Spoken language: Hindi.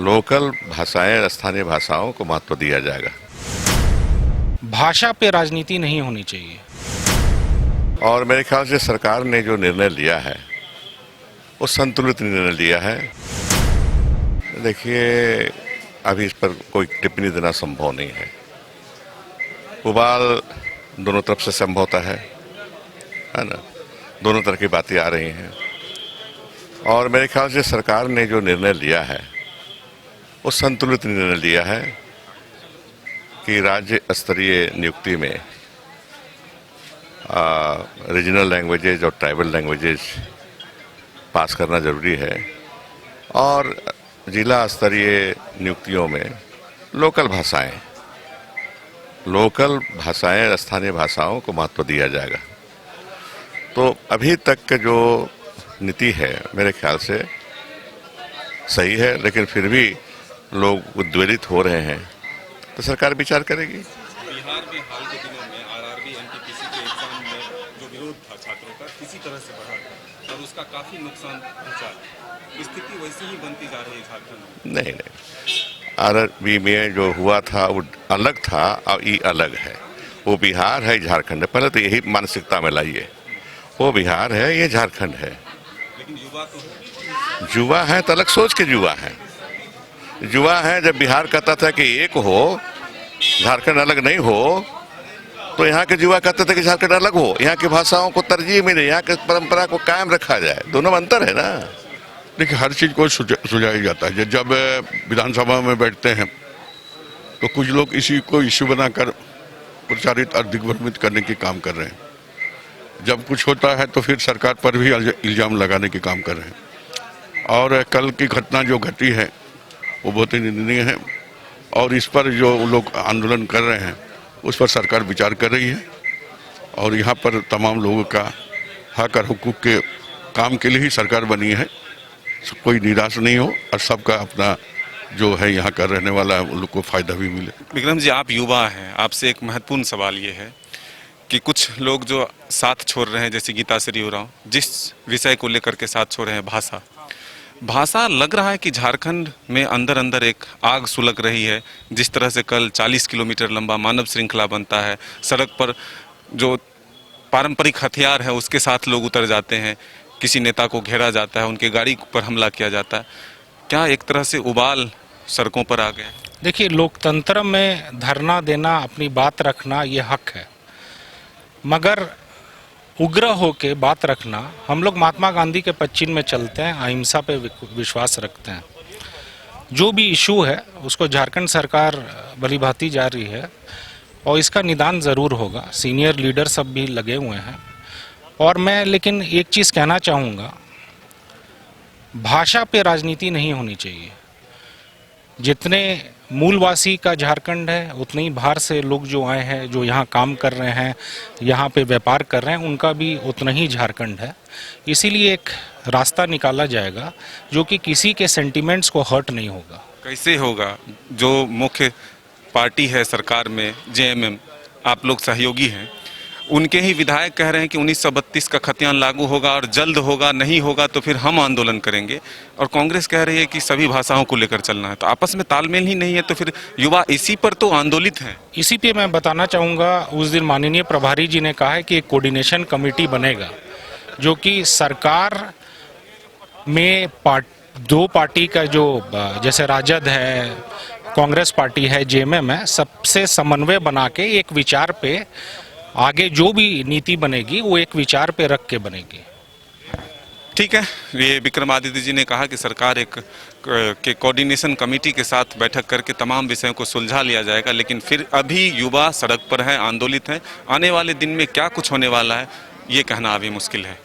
लोकल भाषाएं, स्थानीय भाषाओं को महत्व दिया जाएगा। भाषा पे राजनीति नहीं होनी चाहिए। और मेरे ख्याल से सरकार ने जो निर्णय लिया है वो संतुलित निर्णय लिया है। देखिए, अभी इस पर कोई टिप्पणी देना संभव नहीं है। उबाल दोनों तरफ से संभवता है ना, दोनों तरह की बातें आ रही हैं। और मेरे ख्याल से सरकार ने जो निर्णय लिया है वो संतुलित निर्णय लिया है कि राज्य स्तरीय नियुक्ति में रीजनल लैंग्वेजेज और ट्राइबल लैंग्वेजेज पास करना जरूरी है, और जिला स्तरीय नियुक्तियों में लोकल भाषाएं, स्थानीय भाषाओं को महत्व दिया जाएगा। तो अभी तक के जो नीति है मेरे ख्याल से सही है, लेकिन फिर भी लोग उद्वेलित हो रहे हैं, तो सरकार विचार करेगी। बिहार में हाल के दिनों में आरआरबी एनटीपीसी के एग्जाम में जो विरोध था छात्रों का किसी तरह से बढ़ा और उसका काफी नुकसान पहुंचा। स्थिति वैसी ही बनती जा रही है झारखंड में। नहीं, आरआरबी में जो हुआ था वो अलग था और ये अलग है। वो बिहार है, झारखंड है। पहले तो यही मानसिकता में लाइए, वो बिहार है, ये झारखंड है। लेकिन युवा तो युवा है तो अलग सोच के युवा है। युवा है, जब बिहार कहता था कि एक हो, झारखंड अलग नहीं हो, तो यहाँ के युवा कहते थे कि झारखंड अलग हो, यहाँ की भाषाओं को तरजीह मिले, यहाँ की परंपरा को कायम रखा जाए। दोनों में अंतर है ना। देखिए, हर चीज़ को सुझाया जाता है। जब विधानसभा में बैठते हैं तो कुछ लोग इसी को इश्यू बनाकर प्रचारित और दिग्भ्रमित करने के काम कर रहे हैं। जब कुछ होता है तो फिर सरकार पर भी इल्ज़ाम लगाने के काम कर रहे हैं। और कल की घटना जो घटी है वो बहुत ही निंदनीय है, और इस पर जो लोग आंदोलन कर रहे हैं उस पर सरकार विचार कर रही है। और यहाँ पर तमाम लोगों का हक और हुकूक के काम के लिए ही सरकार बनी है। कोई निराश नहीं हो और सबका अपना जो है यहाँ का रहने वाला है उन लोग को फायदा भी मिले। विक्रम जी, आप युवा हैं, आपसे एक महत्वपूर्ण सवाल ये है कि कुछ लोग जो साथ छोड़ रहे हैं, जैसे गीता श्री उरांव, जिस विषय को लेकर के साथ छोड़ रहे हैं, भाषा लग रहा है कि झारखंड में अंदर अंदर एक आग सुलग रही है। जिस तरह से कल 40 किलोमीटर लंबा मानव श्रृंखला बनता है, सड़क पर जो पारंपरिक हथियार है उसके साथ लोग उतर जाते हैं, किसी नेता को घेरा जाता है, उनके गाड़ी पर हमला किया जाता है। क्या एक तरह से उबाल सड़कों पर आ गए? देखिए, लोकतंत्र में धरना देना, अपनी बात रखना, ये हक है, मगर उग्र होके बात रखना, हम लोग महात्मा गांधी के पच्चीन में चलते हैं, अहिंसा पे विश्वास रखते हैं। जो भी इशू है उसको झारखंड सरकार भलीभांति जा रही है और इसका निदान ज़रूर होगा। सीनियर लीडर सब भी लगे हुए हैं। और मैं लेकिन एक चीज़ कहना चाहूँगा, भाषा पे राजनीति नहीं होनी चाहिए। जितने मूलवासी का झारखंड है, उतने ही बाहर से लोग जो आए हैं, जो यहाँ काम कर रहे हैं, यहाँ पे व्यापार कर रहे हैं, उनका भी उतना ही झारखंड है। इसीलिए एक रास्ता निकाला जाएगा जो कि किसी के सेंटिमेंट्स को हर्ट नहीं होगा। कैसे होगा? जो मुख्य पार्टी है सरकार में, जेएमएम, आप लोग सहयोगी हैं, उनके ही विधायक कह रहे हैं कि 1932 का खतियान लागू होगा और जल्द होगा, नहीं होगा तो फिर हम आंदोलन करेंगे। और कांग्रेस कह रही है कि सभी भाषाओं को लेकर चलना है। तो आपस में तालमेल ही नहीं है, तो फिर युवा इसी पर तो आंदोलित हैं। इसी पे मैं बताना चाहूँगा, उस दिन माननीय प्रभारी जी ने कहा है कि एक कोऑर्डिनेशन कमेटी बनेगा, जो कि सरकार में दो पार्टी का जो, जैसे राजद है, कांग्रेस पार्टी है, जेएमएम है, सबसे समन्वय बना के एक विचार पे आगे जो भी नीति बनेगी वो एक विचार पे रख के बनेगी। ठीक है, ये विक्रमादित्य जी ने कहा कि सरकार के कोऑर्डिनेशन कमेटी के साथ बैठक करके तमाम विषयों को सुलझा लिया जाएगा, लेकिन फिर अभी युवा सड़क पर हैं, आंदोलित हैं। आने वाले दिन में क्या कुछ होने वाला है ये कहना अभी मुश्किल है।